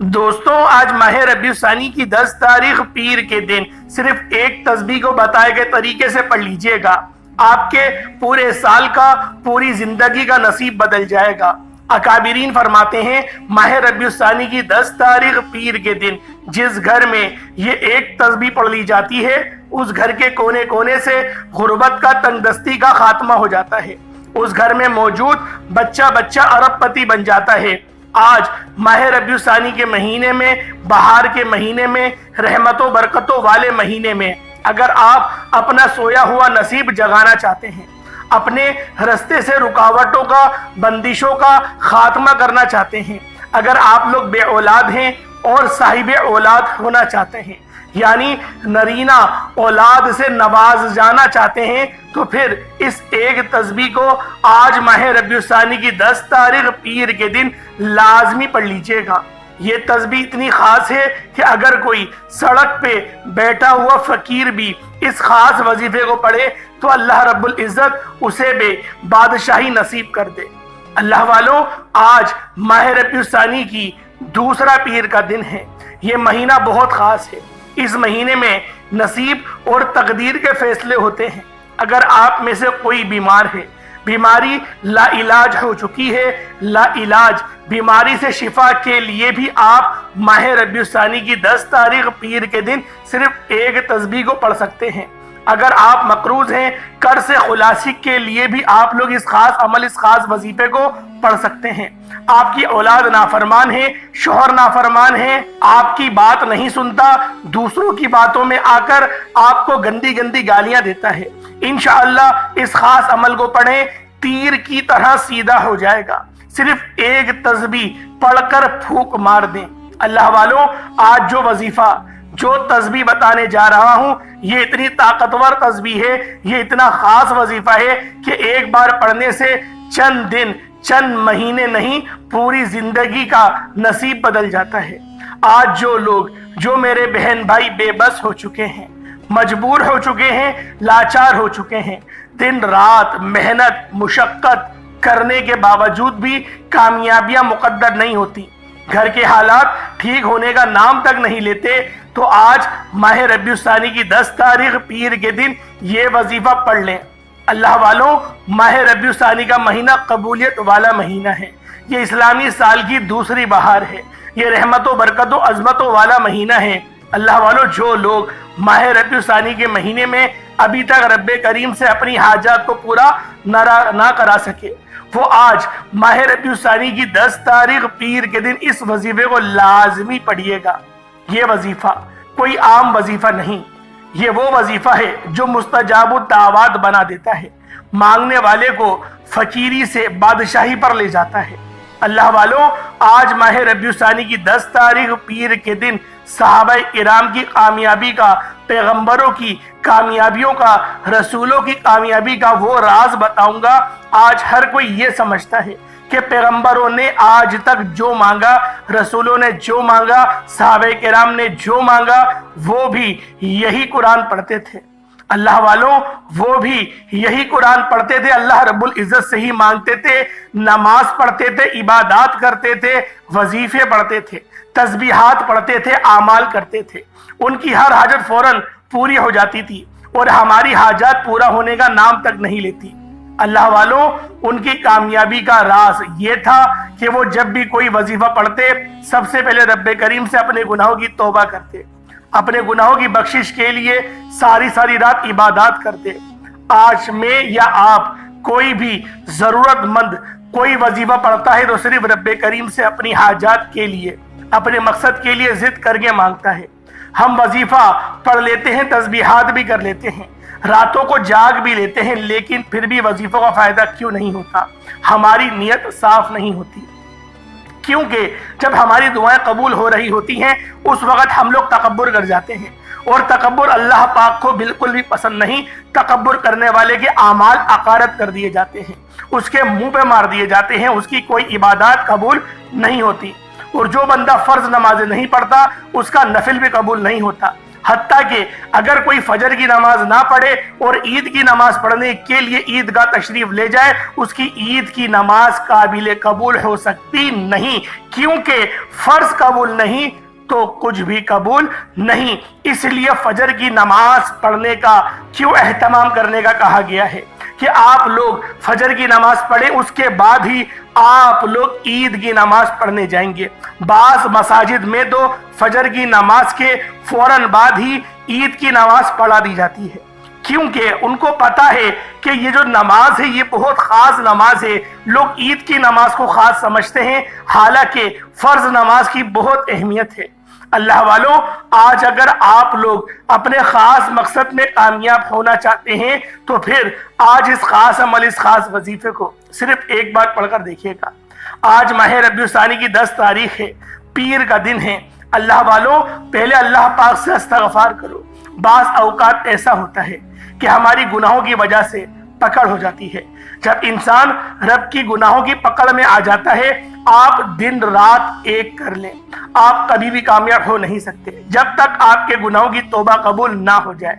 دوستوں، آج ماہ ربیع الثانی کی 10 تاریخ پیر کے دن صرف ایک تسبیح کو بتائے گئے طریقے سے پڑھ لیجئے گا، آپ کے پورے سال کا، پوری زندگی کا نصیب بدل جائے گا۔ اکابرین فرماتے ہیں ماہ ربیع الثانی کی 10 تاریخ پیر کے دن جس گھر میں یہ ایک تسبیح پڑھ لی جاتی ہے، اس گھر کے کونے کونے سے غربت کا، تنگ دستی کا خاتمہ ہو جاتا ہے۔ اس گھر میں موجود بچہ بچہ ارب پتی بن جاتا ہے۔ آج ماہ ربیع الثانی کے مہینے میں، بہار کے مہینے میں، رحمتوں برکتوں والے مہینے میں اگر آپ اپنا سویا ہوا نصیب جگانا چاہتے ہیں، اپنے رستے سے رکاوٹوں کا، بندشوں کا خاتمہ کرنا چاہتے ہیں، اگر آپ لوگ بے اولاد ہیں اور صاحب اولاد ہونا چاہتے ہیں، یعنی نرینہ اولاد سے نواز جانا چاہتے ہیں، تو پھر اس ایک تسبیح کو آج ماہ ربیع الثانی کی 10 تاریخ پیر کے دن لازمی پڑھ لیجئے گا۔ یہ تسبیح اتنی خاص ہے کہ اگر کوئی سڑک پہ بیٹھا ہوا فقیر بھی اس خاص وظیفے کو پڑھے تو اللہ رب العزت اسے بے بادشاہی نصیب کر دے۔ اللہ والوں، آج ماہ ربیع الثانی کی دوسرا پیر کا دن ہے۔ یہ مہینہ بہت خاص ہے۔ اس مہینے میں نصیب اور تقدیر کے فیصلے ہوتے ہیں۔ اگر آپ میں سے کوئی بیمار ہے، بیماری لا علاج ہو چکی ہے، لا علاج بیماری سے شفا کے لیے بھی آپ ماہ ربیع الثانی کی 10 تاریخ پیر کے دن صرف ایک تسبیح کو پڑھ سکتے ہیں۔ اگر آپ مقروض ہیں، قرض سے خلاصی کے لیے بھی آپ لوگ اس خاص عمل، اس خاص وظیفے کو پڑھ سکتے ہیں۔ آپ کی اولاد نافرمان ہے، شوہر نافرمان ہے، آپ کی بات نہیں سنتا، دوسروں کی باتوں میں آ کر آپ کو گندی گندی گالیاں دیتا ہے، انشاءاللہ اس خاص عمل کو پڑھیں، تیر کی طرح سیدھا ہو جائے گا۔ صرف ایک تسبیح پڑھ کر پھونک مار دیں۔ اللہ والوں، آج جو وظیفہ، جو تسبیح بتانے جا رہا ہوں، یہ اتنی طاقتور تسبیح ہے، یہ اتنا خاص وظیفہ ہے کہ ایک بار پڑھنے سے چند دن، چند مہینے نہیں، پوری زندگی کا نصیب بدل جاتا ہے۔ آج جو لوگ، جو میرے بہن بھائی بے بس ہو چکے ہیں، مجبور ہو چکے ہیں، لاچار ہو چکے ہیں، دن رات محنت مشقت کرنے کے باوجود بھی کامیابیاں مقدر نہیں ہوتی، گھر کے حالات ٹھیک ہونے کا نام تک نہیں لیتے، تو آج ماہ ربیع الثانی کی 10 تاریخ پیر کے دن یہ وظیفہ پڑھ لیں۔ اللہ والوں، ماہ ربیع الثانی کا مہینہ قبولیت والا مہینہ ہے۔ یہ اسلامی سال کی دوسری بہار ہے۔ یہ رحمت و برکت و عظمتوں والا مہینہ ہے۔ اللہ والوں، جو لوگ ماہ ربیع الثانی کے مہینے میں ابھی تک رب کریم سے اپنی حاجات کو پورا نہ کرا سکے، وہ آج ماہ ربیع الثانی کی 10 تاریخ پیر کے دن اس وظیفے کو لازمی پڑھیے گا۔ یہ وظیفہ کوئی عام وظیفہ نہیں، یہ وہ وظیفہ ہے جو مستجاب الدعوات بنا دیتا ہے، مانگنے والے کو فقیری سے بادشاہی پر لے جاتا ہے۔ اللہ والوں، آج ماہ ربیع الثانی کی 10 تاریخ پیر کے دن صحابہ کرام کی کامیابی کا، پیغمبروں کی کامیابیوں کا، رسولوں کی کامیابی کا وہ راز بتاؤں گا۔ آج ہر کوئی یہ سمجھتا ہے کہ پیغمبروں نے آج تک جو مانگا، رسولوں نے جو مانگا، صحابہ کرام نے جو مانگا، وہ بھی یہی قرآن پڑھتے تھے۔ اللہ والوں، وہ بھی یہی قرآن پڑھتے تھے، اللہ رب العزت سے ہی مانگتے تھے، نماز پڑھتے تھے، عبادات کرتے تھے، وظیفے پڑھتے تھے، تسبیحات پڑھتے تھے، اعمال کرتے تھے۔ ان کی ہر حاجت فوراً پوری ہو جاتی تھی، اور ہماری حاجات پورا ہونے کا نام تک نہیں لیتی۔ اللہ والوں، ان کی کامیابی کا راز یہ تھا کہ وہ جب بھی کوئی وظیفہ پڑھتے، سب سے پہلے رب کریم سے اپنے گناہوں کی توبہ کرتے، اپنے گناہوں کی بخشش کے لیے ساری رات عبادات کرتے۔ آج میں یا آپ کوئی بھی ضرورت مند کوئی وظیفہ پڑھتا ہے تو صرف رب کریم سے اپنی حاجات کے لیے، اپنے مقصد کے لیے ضد کر کے مانگتا ہے۔ ہم وظیفہ پڑھ لیتے ہیں، تسبیحات بھی کر لیتے ہیں، راتوں کو جاگ بھی لیتے ہیں، لیکن پھر بھی وظیفوں کا فائدہ کیوں نہیں ہوتا؟ ہماری نیت صاف نہیں ہوتی۔ کیونکہ جب ہماری دعائیں قبول ہو رہی ہوتی ہیں، اس وقت ہم لوگ تکبر کر جاتے ہیں، اور تکبر اللہ پاک کو بالکل بھی پسند نہیں۔ تکبر کرنے والے کے اعمال عقارت کر دیے جاتے ہیں، اس کے منہ پہ مار دیے جاتے ہیں، اس کی کوئی عبادات قبول نہیں ہوتی، اور جو بندہ فرض نمازیں نہیں پڑھتا، اس کا نفل بھی قبول نہیں ہوتا۔ حتیٰ کہ اگر کوئی فجر کی نماز نہ پڑھے اور عید کی نماز پڑھنے کے لیے عیدگاہ تشریف لے جائے، اس کی عید کی نماز قابل قبول ہو سکتی نہیں، کیونکہ فرض قبول نہیں تو کچھ بھی قبول نہیں۔ اس لیے فجر کی نماز پڑھنے کا کیوں اہتمام کرنے کا کہا گیا ہے کہ آپ لوگ فجر کی نماز پڑھیں، اس کے بعد ہی آپ لوگ عید کی نماز پڑھنے جائیں گے۔ بعض مساجد میں تو فجر کی نماز کے فوراً بعد ہی عید کی نماز پڑھا دی جاتی ہے، کیونکہ ان کو پتا ہے کہ یہ جو نماز ہے یہ بہت خاص نماز ہے۔ لوگ عید کی نماز کو خاص سمجھتے ہیں، حالانکہ فرض نماز کی بہت اہمیت ہے۔ اللہ والوں، آج اگر آپ لوگ اپنے خاص مقصد میں کامیاب ہونا چاہتے ہیں تو پھر آج اس خاص عمل، اس خاص وظیفے کو صرف ایک بار پڑھ کر دیکھیے گا۔ آج ماہ ربیع الثانی کی 10 تاریخ ہے، پیر کا دن ہے۔ اللہ والوں، پہلے اللہ پاک سے استغفار کرو۔ بعض اوقات ایسا ہوتا ہے کہ ہماری گناہوں کی وجہ سے پکڑ ہو جاتی ہے۔ جب انسان رب کی گناہوں کی پکڑ میں آ جاتا ہے، آپ دن رات ایک کر لیں، آپ کبھی بھی کامیاب ہو نہیں سکتے جب تک آپ کے گناہوں کی توبہ قبول نہ ہو جائے۔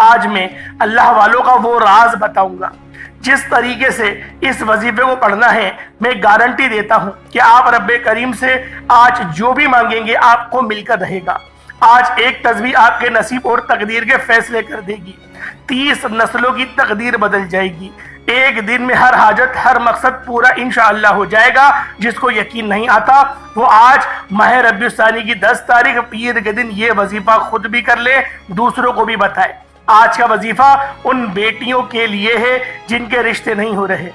آج میں اللہ والوں کا وہ راز بتاؤں گا، جس طریقے سے اس وظیفے کو پڑھنا ہے میں گارنٹی دیتا ہوں کہ آپ رب کریم سے آج جو بھی مانگیں گے آپ کو مل کر رہے گا۔ آج ایک تسبیح آپ کے نصیب اور تقدیر کے فیصلے کر دے گی، 30 نسلوں کی تقدیر بدل جائے گی۔ ایک دن میں ہر حاجت، ہر مقصد پورا انشاءاللہ ہو جائے گا۔ جس کو یقین نہیں آتا وہ آج ماہ ربیع الثانی کی 10 تاریخ پیر کے دن یہ وظیفہ خود بھی کر لے، دوسروں کو بھی بتائے۔ آج کا وظیفہ ان بیٹیوں کے لیے ہے جن کے رشتے نہیں ہو رہے،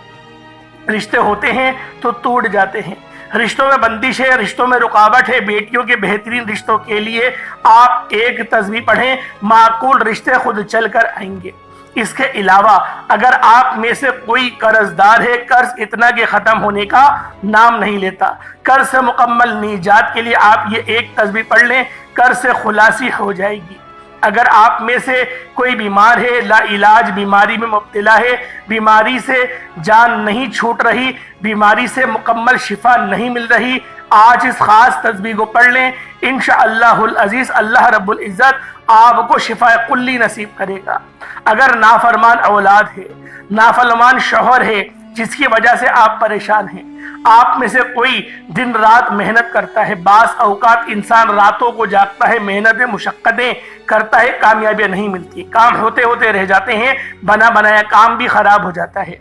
رشتے ہوتے ہیں تو ٹوٹ جاتے ہیں، رشتوں میں بندش ہے، رشتوں میں رکاوٹ ہے۔ بیٹیوں کے بہترین رشتوں کے لیے آپ ایک تسبیح پڑھیں، معقول رشتے خود چل کر آئیں گے۔ اس کے علاوہ اگر آپ میں سے کوئی قرض دار ہے، قرض اتنا کہ ختم ہونے کا نام نہیں لیتا، قرض سے مکمل نجات کے لیے آپ یہ ایک تسبیح پڑھ لیں، قرض سے خلاصی ہو جائے گی۔ اگر آپ میں سے کوئی بیمار ہے، لا علاج بیماری میں مبتلا ہے، بیماری سے جان نہیں چھوٹ رہی، بیماری سے مکمل شفا نہیں مل رہی، آج اس خاص تسبیح کو پڑھ لیں، انشاءاللہ العزیز اللہ رب العزت آپ کو شفا کلی نصیب کرے گا۔ اگر نافرمان اولاد ہے، نافرمان شوہر ہے جس کی وجہ سے آپ پریشان ہیں، آپ میں سے کوئی دن رات محنت کرتا ہے، بعض اوقات انسان راتوں کو جاگتا ہے، محنتیں مشقتیں کرتا ہے، کامیابیاں نہیں ملتی، کام ہوتے ہوتے رہ جاتے ہیں، بنا بنایا کام بھی خراب ہو جاتا ہے۔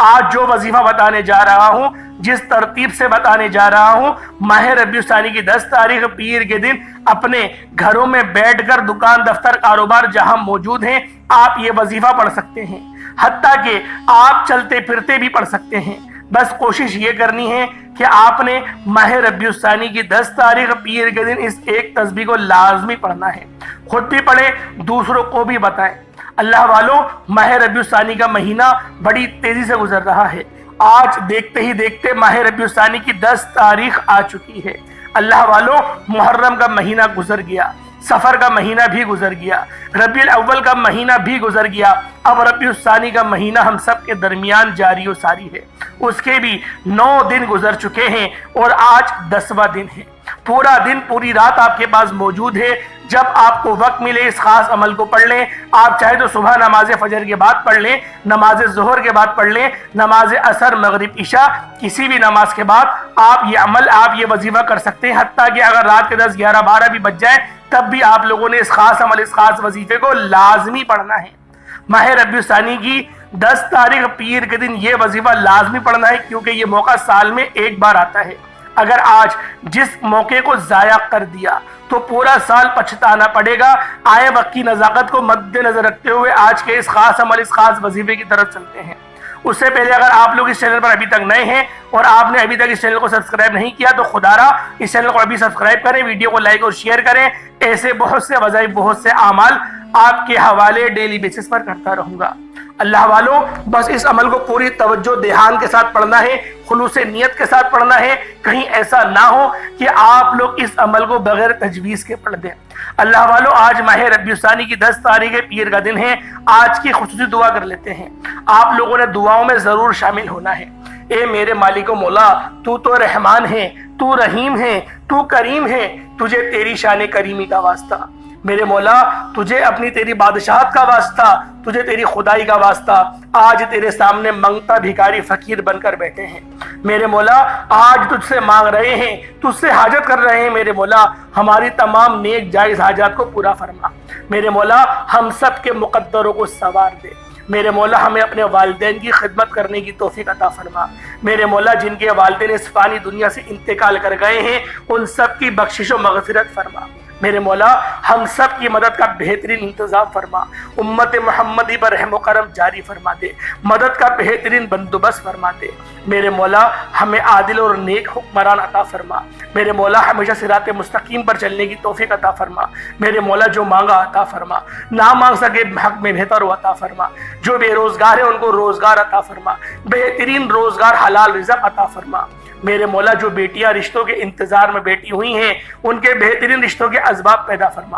آج جو وظیفہ بتانے جا رہا ہوں، جس ترتیب سے بتانے جا رہا ہوں، ماہ ربیع الثانی کی 10 تاریخ پیر کے دن اپنے گھروں میں بیٹھ کر دکان، دفتر، کاروبار جہاں موجود ہیں آپ یہ وظیفہ پڑھ سکتے ہیں، حتیٰ کہ آپ چلتے پھرتے بھی پڑھ سکتے ہیں۔ بس کوشش یہ کرنی ہے کہ آپ نے ماہ ربیع الثانی کی 10 تاریخ پیر کے دن اس ایک تسبیح کو لازمی پڑھنا ہے، خود بھی پڑھیں، دوسروں کو بھی بتائیں۔ اللہ والوں، ماہ ربیع الثانی کا مہینہ بڑی تیزی سے گزر رہا ہے۔ آج دیکھتے ہی دیکھتے ماہ ربیع الثانی کی 10 تاریخ آ چکی ہے۔ اللہ والوں، محرم کا مہینہ گزر گیا، سفر کا مہینہ بھی گزر گیا، ربیع الاول کا مہینہ بھی گزر گیا، اب ربیع الثانی کا مہینہ ہم سب کے درمیان جاری و ساری ہے۔ اس کے بھی 9 دن گزر چکے ہیں اور آج 10واں دن ہے۔ پورا دن، پوری رات آپ کے پاس موجود ہے۔ جب آپ کو وقت ملے اس خاص عمل کو پڑھ لیں۔ آپ چاہے تو صبح نماز فجر کے بعد پڑھ لیں، نماز ظہر کے بعد پڑھ لیں، نماز عصر، مغرب، عشاء، کسی بھی نماز کے بعد آپ یہ عمل، آپ یہ وظیفہ کر سکتے ہیں۔ حتیٰ کہ اگر رات کے 10، 11، 12 بھی بج جائیں تب بھی آپ لوگوں نے اس خاص عمل، اس خاص وظیفے کو لازمی پڑھنا ہے۔ ماہ ربیع الثانی کی 10 تاریخ پیر کے دن یہ وظیفہ لازمی پڑھنا ہے، کیونکہ یہ موقع سال میں ایک بار آتا ہے۔ اگر آج جس موقع کو ضائع کر دیا تو پورا سال پچھتانا پڑے گا۔ آئے وقت کی نزاکت کو مد نظر رکھتے ہوئے آج کے اس خاص عمل، اس خاص وظیفے کی طرف چلتے ہیں۔ اس سے پہلے اگر آپ لوگ اس چینل پر ابھی تک نئے ہیں اور آپ نے ابھی تک اس چینل کو سبسکرائب نہیں کیا تو خدا را اس چینل کو ابھی سبسکرائب کریں، ویڈیو کو لائک اور شیئر کریں۔ ایسے بہت سے وظائف، بہت سے اعمال آپ کے حوالے ڈیلی بیسس پر کرتا رہوں گا۔ اللہ والوں، بس اس عمل کو پوری توجہ دھیان کے ساتھ پڑھنا ہے، خلوص نیت کے ساتھ پڑھنا ہے۔ کہیں ایسا نہ ہو کہ آپ لوگ اس عمل کو بغیر تجویز کے پڑھ دیں۔ اللہ والوں، آج ماہ ربیع الثانی کی 10 تاریخ پیر کا دن ہے۔ آج کی خصوصی دعا کر لیتے ہیں۔ آپ لوگوں نے دعاؤں میں ضرور شامل ہونا ہے۔ اے میرے مالک و مولا، تو تو رحمان ہے، تو رحیم ہے، تو کریم ہے، تجھے تیری شان کریمی کا واسطہ۔ میرے مولا تجھے اپنی تیری بادشاہت کا واسطہ، تجھے تیری خدائی کا واسطہ آج تیرے سامنے منگتا بھکاری فقیر بن کر بیٹھے ہیں۔ میرے مولا آج تجھ سے مانگ رہے ہیں، تجھ سے حاجت کر رہے ہیں۔ میرے مولا ہماری تمام نیک جائز حاجات کو پورا فرما۔ میرے مولا ہم سب کے مقدروں کو سنوار دے۔ میرے مولا ہمیں اپنے والدین کی خدمت کرنے کی توفیق عطا فرما۔ میرے مولا جن کے والدین اس فانی دنیا سے انتقال کر گئے ہیں ان سب کی بخشش و مغفرت فرما۔ میرے مولا ہم سب کی مدد کا بہترین انتظام فرما۔ امت محمدی پر رحم و کرم جاری فرما دے، مدد کا بہترین بندوبست فرما دے۔ میرے مولا ہمیں عادل اور نیک حکمران عطا فرما۔ میرے مولا ہمیشہ صراط مستقیم پر چلنے کی توفیق عطا فرما۔ میرے مولا جو مانگا عطا فرما، نہ مانگ سکے حق میں بہتر ہو عطا فرما۔ جو بے روزگار ہے ان کو روزگار عطا فرما، بہترین روزگار حلال رزق عطا فرما۔ میرے مولا جو بیٹیاں رشتوں کے انتظار میں بیٹھی ہوئی ہیں ان کے بہترین رشتوں کے اسباب پیدا فرما،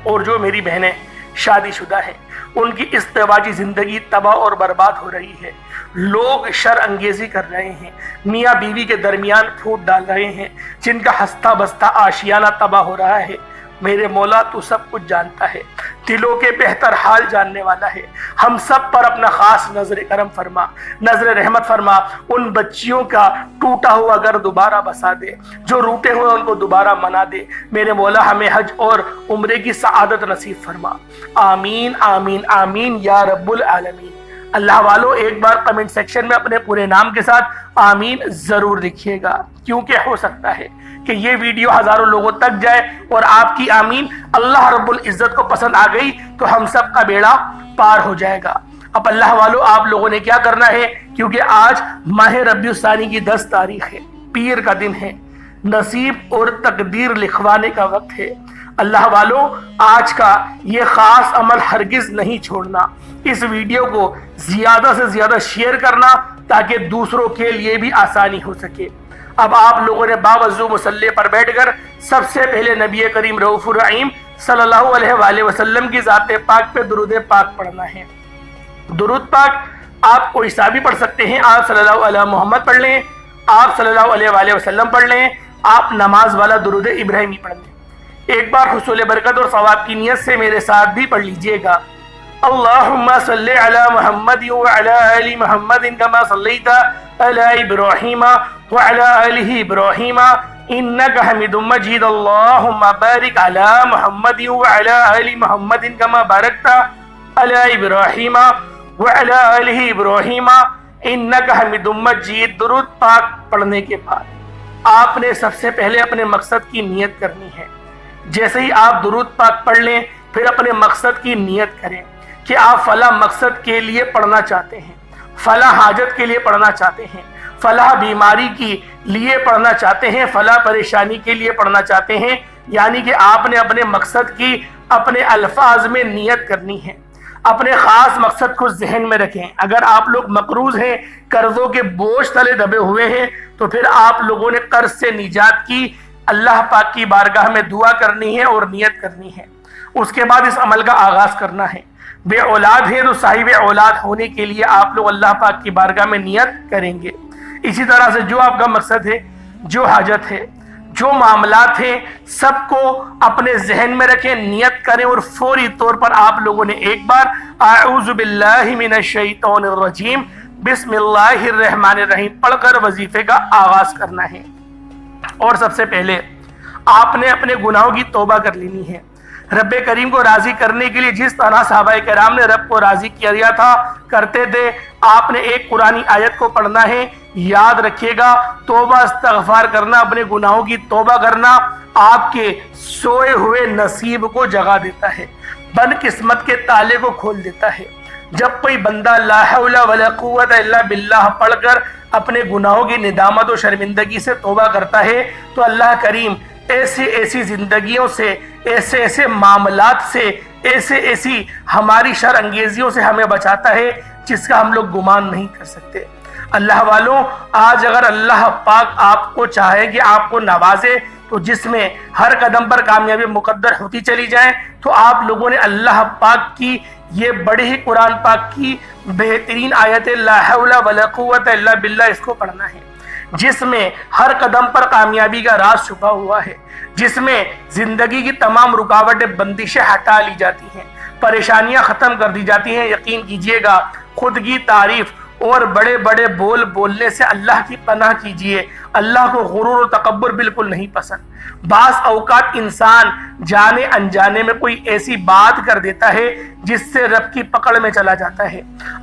اور جو میری بہنیں شادی شدہ ہیں ان کی ازدواجی زندگی تباہ اور برباد ہو رہی ہے۔ لوگ شر انگیزی کر رہے ہیں، میاں بیوی کے درمیان پھوٹ ڈال رہے ہیں، جن کا ہستہ بستہ آشیانہ تباہ ہو رہا ہے۔ میرے مولا تو سب کچھ جانتا ہے، دلوں کے بہتر حال جاننے والا ہے۔ ہم سب پر اپنا خاص نظر کرم فرما، نظر رحمت فرما۔ ان بچیوں کا ٹوٹا ہوا گھر دوبارہ بسا دے، جو روٹے ہوئے ان کو دوبارہ منا دے۔ میرے مولا ہمیں حج اور عمرے کی سعادت نصیب فرما۔ آمین آمین آمین یا رب العالمین۔ اللہ والو ایک بار کمنٹ سیکشن میں اپنے پورے نام کے ساتھ آمین ضرور لکھیے گا، کیونکہ ہو سکتا ہے کہ یہ ویڈیو ہزاروں لوگوں تک جائے اور آپ کی آمین اللہ رب العزت کو پسند آ گئی تو ہم سب کا بیڑا پار ہو جائے گا۔ اب اللہ والو آپ لوگوں نے کیا کرنا ہے، کیونکہ آج ماہ ربیع الثانی کی 10 تاریخ ہے، پیر کا دن ہے، نصیب اور تقدیر لکھوانے کا وقت ہے۔ اللہ والو آج کا یہ خاص عمل ہرگز نہیں چھوڑنا، اس ویڈیو کو زیادہ سے زیادہ شیئر کرنا تاکہ دوسروں کے لیے بھی آسانی ہو سکے۔ اب آپ لوگوں نے باوضو مصلی پر بیٹھ کر سب سے پہلے نبی کریم رؤوف الرحیم صلی اللہ علیہ وآلہ وسلم کی ذات پاک پہ درود پاک پڑھنا ہے۔ درود پاک آپ کوئی سا بھی پڑھ سکتے ہیں، آپ صلی اللہ علیہ محمد پڑھ لیں، آپ صلی اللہ علیہ وآلہ وسلم پڑھ لیں، آپ نماز والا درود ابراہیمی پڑھ لیں۔ ایک بار حصول برکت اور ثواب کی نیت سے میرے ساتھ بھی پڑھ لیجئے گا۔ اللہم صلی علی محمد وعلی آل محمد کما صلیت علی ابراہیم وعلی آل ابراہیم انک حمید مجید۔ اللہم بارک علی محمد وعلی آل محمد کما بارکت علی ابراہیم وعلی آل ابراہیم انک حمید مجید۔ درود پاک پڑھنے کے بعد آپ نے سب سے پہلے اپنے مقصد کی نیت کرنی ہے۔ جیسے ہی آپ درود پاک پڑھ لیں پھر اپنے مقصد کی نیت کریں کہ آپ فلاں مقصد کے لیے پڑھنا چاہتے ہیں، فلاں حاجت کے لیے پڑھنا چاہتے ہیں، فلاں بیماری کے لیے پڑھنا چاہتے ہیں، فلاں پریشانی کے لیے پڑھنا چاہتے ہیں۔ یعنی کہ آپ نے اپنے مقصد کی اپنے الفاظ میں نیت کرنی ہے، اپنے خاص مقصد کو ذہن میں رکھیں۔ اگر آپ لوگ مقروض ہیں، قرضوں کے بوجھ تلے دبے ہوئے ہیں، تو پھر آپ لوگوں نے قرض سے نجات کی اللہ پاک کی بارگاہ میں دعا کرنی ہے اور نیت کرنی ہے۔ اس کے بعد اس عمل کا آغاز کرنا ہے۔ بے اولاد ہے تو صاحب اولاد ہونے کے لیے آپ لوگ اللہ پاک کی بارگاہ میں نیت کریں گے۔ اسی طرح سے جو آپ کا مقصد ہے، جو حاجت ہے، جو معاملات ہیں، سب کو اپنے ذہن میں رکھیں، نیت کریں، اور فوری طور پر آپ لوگوں نے ایک بار اعوذ باللہ من الشیطان الرجیم بسم اللہ الرحمن الرحیم پڑھ کر وظیفے کا آغاز کرنا ہے۔ اور سب سے پہلے آپ نے اپنے گناہوں کی توبہ کر لینی ہے۔ رب کریم کو راضی کرنے کے لیے جس طرح صحابہ کرام نے رب کو راضی کیا تھا، کرتے تھے، آپ نے ایک قرآنی آیت کو پڑھنا ہے۔ یاد رکھیے گا، توبہ استغفار کرنا، اپنے گناہوں کی توبہ کرنا آپ کے سوئے ہوئے نصیب کو جگا دیتا ہے، بد قسمت کے تالے کو کھول دیتا ہے۔ جب کوئی بندہ لا حول ولا قوت الا باللہ پڑھ کر اپنے گناہوں کی ندامت و شرمندگی سے توبہ کرتا ہے تو اللہ کریم ایسی زندگیوں سے، ایسے معاملات سے، ایسی ہماری شر انگیزیوں سے ہمیں بچاتا ہے جس کا ہم لوگ گمان نہیں کر سکتے۔ اللہ والوں، آج اگر اللہ پاک آپ کو چاہے کہ آپ کو نوازے تو جس میں ہر قدم پر کامیابی مقدر ہوتی چلی جائے، تو آپ لوگوں نے اللہ پاک کی یہ بڑی ہی قرآن پاک کی بہترین آیت لا حول ولا قوت الا باللہ اس کو پڑھنا ہے۔ جس میں ہر قدم پر کامیابی کا راز چھپا ہوا ہے، جس میں زندگی کی تمام رکاوٹیں بندشیں ہٹا لی جاتی ہیں، پریشانیاں ختم کر دی جاتی ہیں۔ یقین کیجئے گا، خود کی تعریف اور بڑے بڑے بول بولنے سے اللہ کی پناہ کیجئے۔ اللہ کو غرور و تکبر بالکل نہیں پسند۔ بعض اوقات انسان جانے انجانے میں کوئی ایسی بات کر دیتا ہے جس سے رب کی پکڑ میں چلا جاتا ہے۔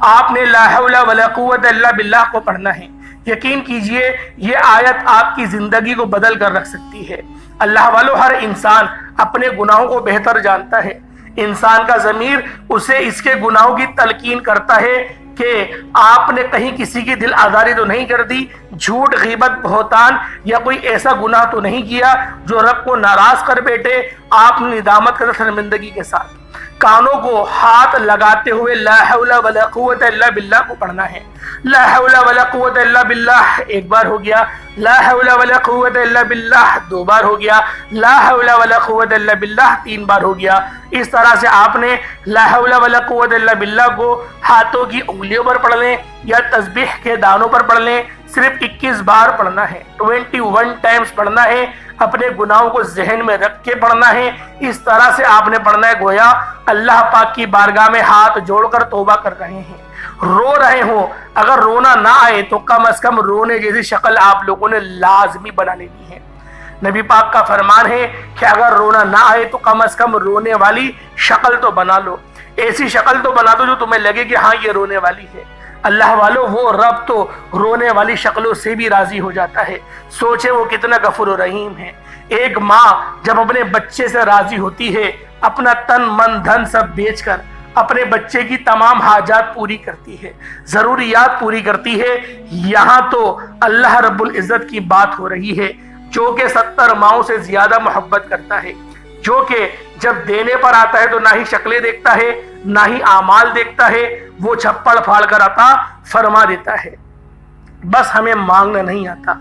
آپ نے لا حول ولا قوت الا باللہ کو پڑھنا ہے۔ یقین کیجئے یہ آیت آپ کی زندگی کو بدل کر رکھ سکتی ہے۔ اللہ والو، ہر انسان اپنے گناہوں کو بہتر جانتا ہے۔ انسان کا ضمیر اسے اس کے گناہوں کی تلقین کرتا ہے کہ آپ نے کہیں کسی کی دل آزاری تو نہیں کر دی، جھوٹ، غیبت، بہتان یا کوئی ایسا گناہ تو نہیں کیا جو رب کو ناراض کر بیٹھے۔ آپ نے ندامت کر شرمندگی کے ساتھ کانوں کو ہاتھ لگاتے ہوئے لا حول ولا قوت الا باللہ کو پڑھنا ہے۔ لا حول ولا قوت الا باللہ ایک بار ہو گیا، لا حول ولا قوت الا باللہ دو بار ہو گیا، لا حول ولا قوت الا باللہ تین بار ہو گیا۔ اس طرح سے آپ نے لا حول ولا قوت الا باللہ کو ہاتھوں کی انگلیوں پر پڑھ لیں یا تسبیح کے دانوں پر پڑھ لیں، صرف 21 بار پڑھنا ہے، 21 ٹائمز پڑھنا ہے۔ اپنے گناہوں کو ذہن میں رکھ کے پڑھنا ہے۔ اس طرح سے آپ نے پڑھنا ہے گویا اللہ پاک کی بارگاہ میں ہاتھ جوڑ کر توبہ کر رہے ہیں، رو رہے ہوں۔ اگر رونا نہ آئے تو کم از کم رونے جیسی شکل آپ لوگوں نے لازمی بنا لینی ہے۔ نبی پاک کا فرمان ہے کہ اگر رونا نہ آئے تو کم از کم رونے والی شکل تو بنا لو، ایسی شکل تو بنا دو جو تمہیں لگے کہ ہاں یہ رونے والی ہے۔ اللہ والو، وہ رب تو رونے والی شکلوں سے بھی راضی ہو جاتا ہے۔ سوچے وہ کتنا غفور و رحیم ہے۔ ایک ماں جب اپنے بچے سے راضی ہوتی ہے، اپنا تن من دھن سب بیچ کر اپنے بچے کی تمام حاجات پوری کرتی ہے، ضروریات پوری کرتی ہے۔ یہاں تو اللہ رب العزت کی بات ہو رہی ہے جو کہ 70 ماؤں سے زیادہ محبت کرتا ہے، جو کہ جب دینے پر آتا ہے تو نہ ہی شکلیں دیکھتا ہے نہ ہی اعمال دیکھتا ہے، وہ چھپڑ پھاڑ کر عطا فرما دیتا ہے۔ بس ہمیں مانگنا نہیں آتا۔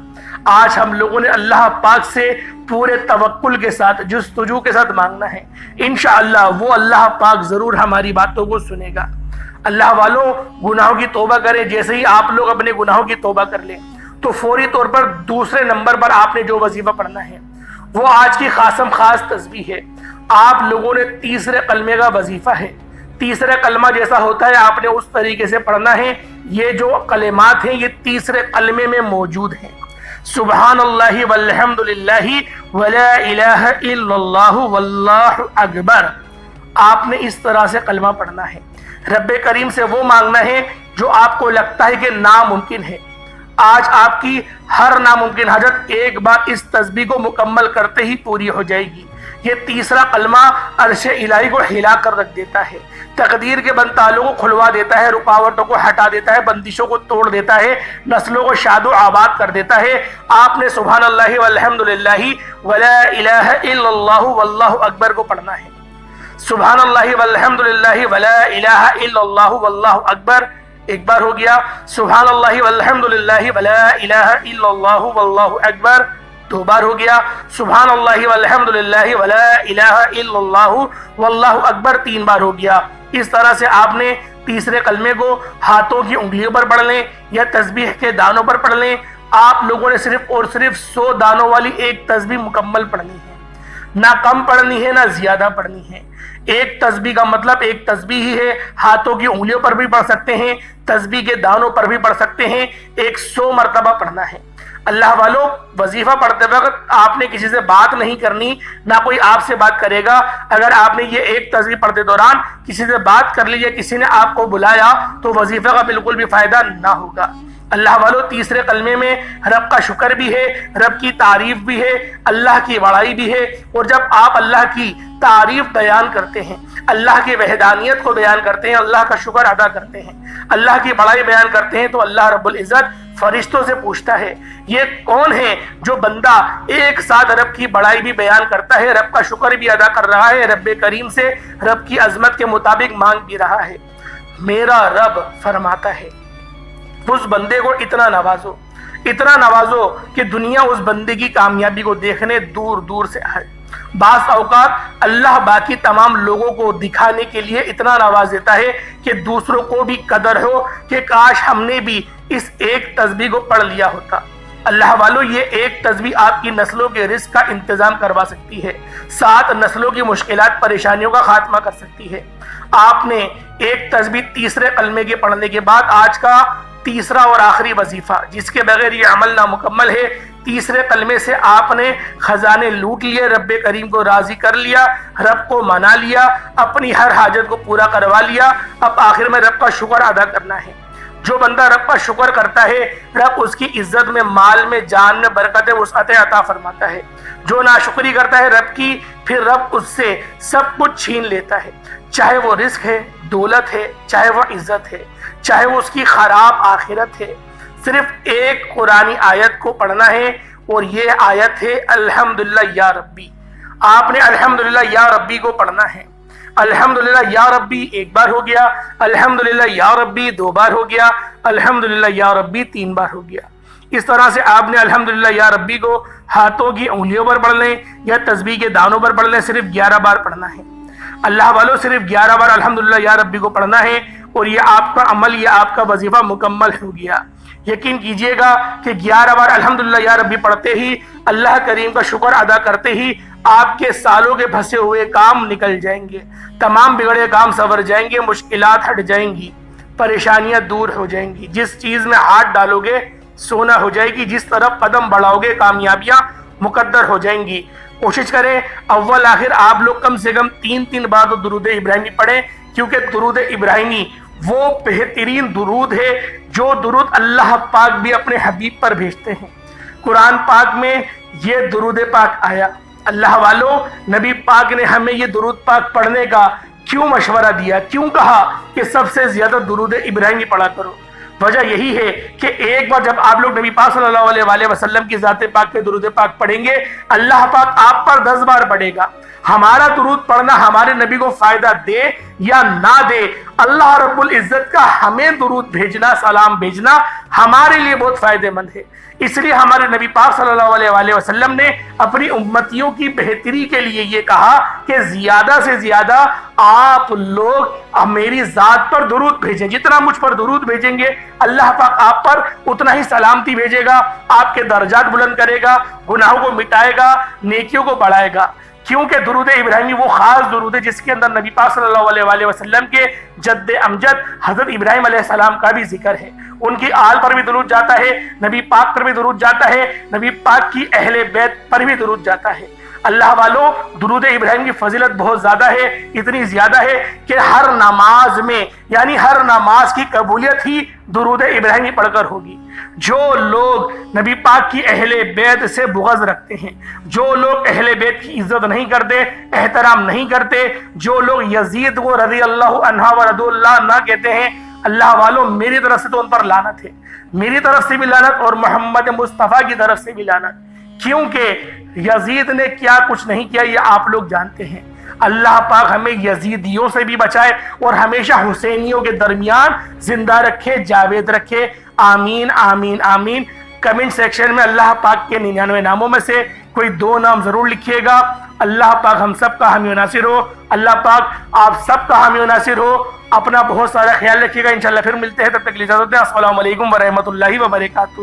آج ہم لوگوں نے اللہ پاک سے پورے توکل کے ساتھ، جستجو کے ساتھ مانگنا ہے۔ انشاءاللہ وہ اللہ پاک ضرور ہماری باتوں کو سنے گا۔ اللہ والوں، گناہوں کی توبہ کریں۔ جیسے ہی آپ لوگ اپنے گناہوں کی توبہ کر لیں تو فوری طور پر دوسرے نمبر پر آپ نے جو وظیفہ پڑھنا ہے وہ آج کی خاصم خاص تسبیح ہے۔ آپ لوگوں نے تیسرے کلمے کا وظیفہ ہے۔ تیسرے کلمہ جیسا ہوتا ہے آپ نے اس طریقے سے پڑھنا ہے۔ یہ جو کلمات ہیں یہ تیسرے کلمے میں موجود ہیں۔ سبحان اللہ والحمد للہ ولا الہ الا اللہ واللہ اکبر۔ آپ نے اس طرح سے کلمہ پڑھنا ہے۔ رب کریم سے وہ مانگنا ہے جو آپ کو لگتا ہے کہ ناممکن ہے۔ آج آپ کی ہر ناممکن حاجت ایک بار اس تسبیح کو مکمل کرتے ہی پوری ہو جائے گی۔ یہ تیسرا کلمہ عرش الہی کو ہلا کر رکھ دیتا ہے، تقدیر کے بند تالوں کو کھلوا دیتا ہے، رکاوٹوں کو ہٹا دیتا ہے، بندشوں کو توڑ دیتا ہے، نسلوں کو شاد و آباد کر دیتا ہے۔ آپ نے سبحان اللہ والحمد للہ ولا الہ الا اللہ واللہ اکبر کو پڑھنا ہے۔ سبحان اللہ والحمد للہ ولا الہ الا اللہ واللہ اکبر ایک بار ہو گیا۔ سبحان اللہ والحمد للہ ولا الہ الا اللہ واللہ اکبر دو بار ہو گیا۔ سبحان اللہ والحمد للہ ولا الہ الا اللہ واللہ اکبر تین بار ہو گیا۔ اس طرح سے آپ نے تیسرے کلمے کو ہاتھوں کی انگلیوں پر پڑھ لیں یا تسبیح کے دانوں پر پڑھ لیں۔ آپ لوگوں نے صرف اور صرف 100 دانوں والی ایک تسبیح مکمل پڑھنی ہے، نہ کم پڑھنی ہے نہ زیادہ پڑھنی ہے۔ ایک تسبیح کا مطلب ایک تسبیح ہی ہے۔ ہاتھوں کی انگلیوں پر بھی پڑھ سکتے ہیں، تسبیح کے دانوں پر بھی پڑھ سکتے ہیں۔ 100 مرتبہ پڑھنا ہے۔ اللہ والوں، وظیفہ پڑھتے وقت آپ نے کسی سے بات نہیں کرنی، نہ کوئی آپ سے بات کرے گا۔ اگر آپ نے یہ ایک تسبیح پڑھتے دوران کسی سے بات کر لی یا کسی نے آپ کو بلایا تو وظیفہ کا بالکل بھی فائدہ نہ ہوگا۔ اللہ والوں، تیسرے کلمے میں رب کا شکر بھی ہے، رب کی تعریف بھی ہے، اللہ کی بڑائی بھی ہے۔ اور جب آپ اللہ کی تعریف بیان کرتے ہیں، اللہ کی وحدانیت کو بیان کرتے ہیں، اللہ کا شکر ادا کرتے ہیں، اللہ کی بڑائی بیان کرتے ہیں تو اللہ رب العزت فرشتوں سے پوچھتا ہے یہ کون ہے جو بندہ ایک ساتھ رب کی بڑائی بھی بیان کرتا ہے، رب کا شکر بھی ادا کر رہا ہے، رب کریم سے رب کی عظمت کے مطابق مانگ بھی رہا ہے۔ میرا رب فرماتا ہے اس بندے کو اتنا نوازو کہ دنیا اس بندے کی کامیابی کو دیکھنے دور دور سے آئے۔ بعض اوقات اللہ باقی تمام لوگوں کو دکھانے کے لیے اتنا نواز دیتا ہے کہ دوسروں کو بھی قدر ہو کہ کاش ہم نے بھی اس ایک تسبیح کو پڑھ لیا ہوتا، اللہ والو یہ ایک تسبیح آپ کی نسلوں کے رزق کا انتظام کروا سکتی ہے، 7 نسلوں کی مشکلات پریشانیوں کا خاتمہ کر سکتی ہے۔ آپ نے ایک تسبیح تیسرے کلمے کے پڑھنے کے بعد آج کا تیسرا اور آخری وظیفہ جس کے بغیر یہ عمل نامکمل ہے، تیسرے کلمے سے آپ نے خزانے لوٹ لیے، رب کریم کو راضی کر لیا، رب کو منا لیا، اپنی ہر حاجت کو پورا کروا لیا۔ اب آخر میں رب کا شکر ادا کرنا ہے۔ جو بندہ رب کا شکر کرتا ہے، رب اس کی عزت میں، مال میں، جان میں برکت وسعت عطا فرماتا ہے۔ جو ناشکری کرتا ہے رب کی، پھر رب اس سے سب کچھ چھین لیتا ہے، چاہے وہ رزق ہے، دولت ہے، چاہے وہ عزت ہے، چاہے وہ اس کی خراب آخرت ہے۔ صرف ایک قرآنی آیت کو پڑھنا ہے، اور یہ آیت ہے الحمدللہ یا ربی۔ آپ نے الحمدللہ یا ربی کو پڑھنا ہے۔ الحمدللہ یا ربی ایک بار ہو گیا، الحمدللہ یا ربی 2 بار ہو گیا، الحمدللہ یا ربی 3 بار ہو گیا۔ اس طرح سے آپ نے الحمدللہ یا ربی کو ہاتھوں کی انگلیوں پر پڑھ لیں یا تسبیح کے دانوں پر پڑھ لیں، صرف 11 بار پڑھنا ہے۔ اللہ والوں صرف 11 بار الحمدللہ یا ربی کو پڑھنا ہے، اور یہ آپ کا عمل، یہ آپ کا وظیفہ مکمل ہو گیا۔ یقین کیجئے گا کہ 11 بار الحمدللہ یا ربی پڑھتے ہی، اللہ کریم کا شکر ادا کرتے ہی آپ کے سالوں کے پھنسے ہوئے کام نکل جائیں گے، تمام بگڑے کام سنور جائیں گے، مشکلات ہٹ جائیں گی، پریشانیاں دور ہو جائیں گی۔ جس چیز میں ہاتھ ڈالو گے سونا ہو جائے گی، جس طرف قدم بڑھاؤ گے کامیابیاں مقدر ہو جائیں گی۔ کوشش کریں اول آخر آپ لوگ کم سے کم 3 بار تو درود ابراہیمی پڑھیں، کیونکہ درود ابراہیمی وہ بہترین درود ہے جو درود اللہ پاک بھی اپنے حبیب پر بھیجتے ہیں۔ قرآن پاک میں یہ درود پاک آیا۔ اللہ والوں، نبی پاک نے ہمیں یہ درود پاک پڑھنے کا کیوں مشورہ دیا، کیوں کہا کہ سب سے زیادہ درود ابراہیمی پڑھا کرو؟ وجہ یہی ہے کہ ایک بار جب آپ لوگ نبی پاک صلی اللہ علیہ وآلہ وسلم کی ذات پاک پہ درود پاک پڑھیں گے، اللہ پاک آپ پر 10 بار پڑھے گا۔ ہمارا درود پڑھنا ہمارے نبی کو فائدہ دے یا نہ دے، اللہ رب العزت کا ہمیں درود بھیجنا، سلام بھیجنا ہمارے لیے بہت فائدہ مند ہے۔ اس لیے ہمارے نبی پاک صلی اللہ علیہ وآلہ وسلم نے اپنی امتیوں کی بہتری کے لیے یہ کہا کہ زیادہ سے زیادہ آپ لوگ میری ذات پر درود بھیجیں۔ جتنا مجھ پر درود بھیجیں گے، اللہ پاک آپ پر اتنا ہی سلامتی بھیجے گا، آپ کے درجات بلند کرے گا، گناہوں کو مٹائے گا، نیکیوں کو بڑھائے گا۔ کیونکہ درود ابراہیمی وہ خاص درود ہے جس کے اندر نبی پاک صلی اللہ علیہ وآلہ وسلم کے جد امجد حضرت ابراہیم علیہ السلام کا بھی ذکر ہے۔ ان کی آل پر بھی درود جاتا ہے، نبی پاک پر بھی درود جاتا ہے، نبی پاک کی اہل بیت پر بھی درود جاتا ہے۔ اللہ والوں، درود ابراہیم کی فضیلت بہت زیادہ ہے، اتنی زیادہ ہے کہ ہر نماز میں، یعنی ہر نماز کی قبولیت ہی درود ابراہیمی پڑھ کر ہوگی۔ جو لوگ نبی پاک کی اہل بیت سے بغض رکھتے ہیں، جو لوگ اہل بیت کی عزت نہیں کرتے، احترام نہیں کرتے، جو لوگ یزید کو رضی اللہ عنہ و رضی اللہ نہ کہتے ہیں، اللہ والوں میری طرف سے تو ان پر لعنت ہے، میری طرف سے بھی لعنت اور محمد مصطفیٰ کی طرف سے بھی لعنت۔ کیونکہ یزید نے کیا کچھ نہیں کیا یہ آپ لوگ جانتے ہیں۔ اللہ پاک ہمیں یزیدیوں سے بھی بچائے اور ہمیشہ حسینیوں کے درمیان زندہ رکھے، جاوید رکھے۔ آمین آمین آمین۔ کمنٹ سیکشن میں اللہ پاک کے 99 ناموں میں سے کوئی 2 نام ضرور لکھیے گا۔ اللہ پاک ہم سب کا حامی و ناصر ہو، اللہ پاک آپ سب کا حامی و ناصر ہو۔ اپنا بہت سارا خیال رکھیے گا، انشاءاللہ پھر ملتے ہیں، تب تک کے لیے اجازت دیں۔ السلام علیکم ورحمۃ اللہ وبرکاتہ۔